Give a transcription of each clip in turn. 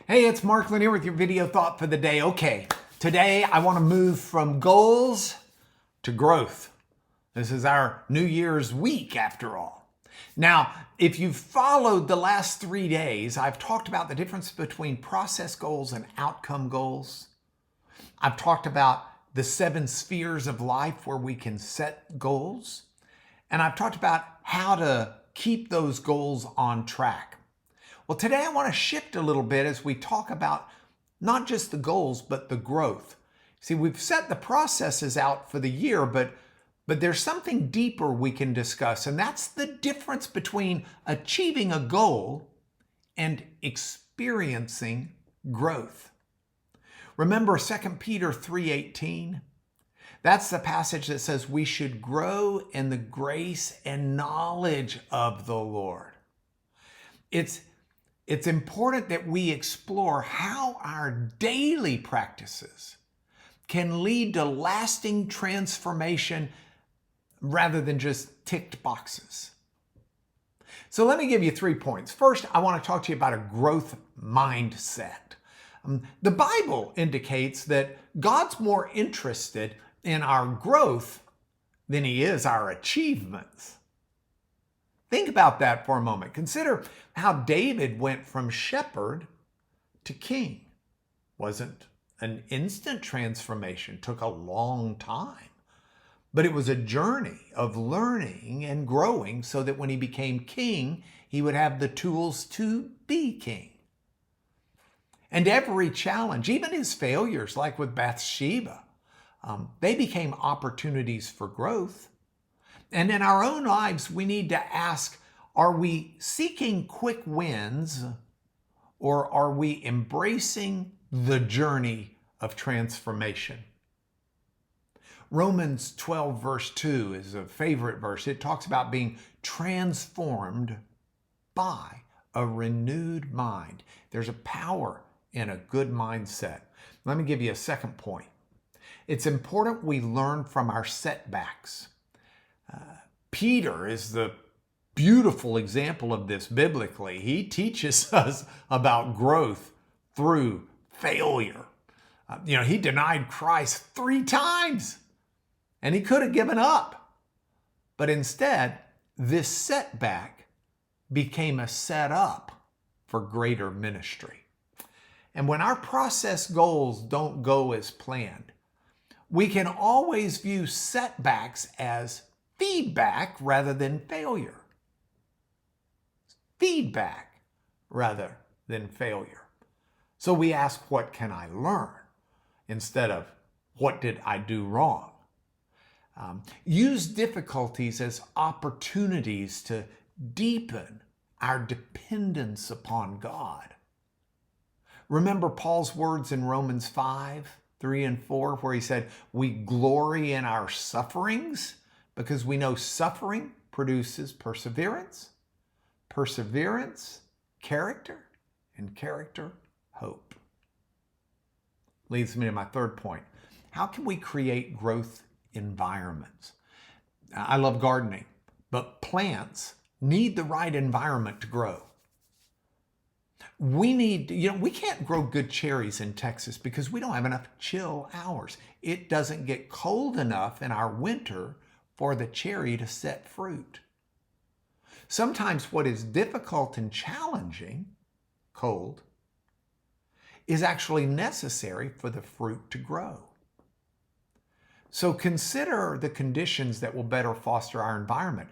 Hey, it's Mark Lanier with your video thought for the day. Okay, today I want to move from goals to growth. This is our New Year's week after all. Now, if you've followed the last 3 days, I've talked about the difference between process goals and outcome goals. I've talked about the 7 spheres of life where we can set goals. And I've talked about how to keep those goals on track. Well, today I want to shift a little bit as we talk about not just the goals, but the growth. See, we've set the processes out for the year, but there's something deeper we can discuss, and that's the difference between achieving a goal and experiencing growth. Remember 2 Peter 3:18? That's the passage that says we should grow in the grace and knowledge of the Lord. It's important that we explore how our daily practices can lead to lasting transformation rather than just ticked boxes. So let me give you 3 points. First, I want to talk to you about a growth mindset. The Bible indicates that God's more interested in our growth than he is our achievements. Think about that for a moment. Consider how David went from shepherd to king. Wasn't an instant transformation, took a long time. But it was a journey of learning and growing so that when he became king, he would have the tools to be king. And every challenge, even his failures, like with Bathsheba, they became opportunities for growth. And in our own lives, we need to ask, are we seeking quick wins or are we embracing the journey of transformation? Romans 12 verse 2 is a favorite verse. It talks about being transformed by a renewed mind. There's a power in a good mindset. Let me give you a second point. It's important we learn from our setbacks. Peter is the beautiful example of this biblically. He teaches us about growth through failure. He denied Christ 3 times and he could have given up. But instead, this setback became a setup for greater ministry. And when our process goals don't go as planned, we can always view setbacks as feedback rather than failure. Feedback rather than failure. So we ask, what can I learn? Instead of, what did I do wrong? Use difficulties as opportunities to deepen our dependence upon God. Remember Paul's words in Romans 5:3 and 4, where he said, we glory in our sufferings because we know suffering produces perseverance, perseverance, character, and character, hope. Leads me to my third point. How can we create growth environments? I love gardening, but plants need the right environment to grow. We can't grow good cherries in Texas because we don't have enough chill hours. It doesn't get cold enough in our winter for the cherry to set fruit. Sometimes what is difficult and challenging, cold, is actually necessary for the fruit to grow. So consider the conditions that will better foster our environment.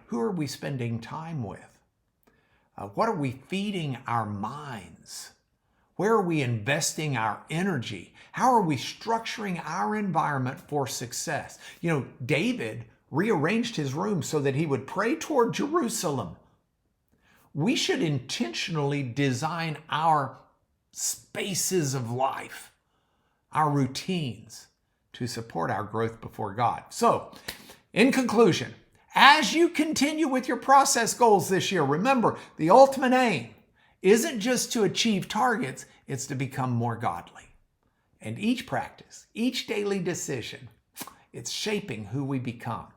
Who are we spending time with? What are we feeding our minds? Where are we investing our energy? How are we structuring our environment for success? David rearranged his room so that he would pray toward Jerusalem. We should intentionally design our spaces of life, our routines, to support our growth before God. So, in conclusion, as you continue with your process goals this year, remember the ultimate aim isn't just to achieve targets, it's to become more godly. And each practice, each daily decision, it's shaping who we become.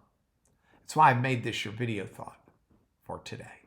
That's why I've made this your video thought for today.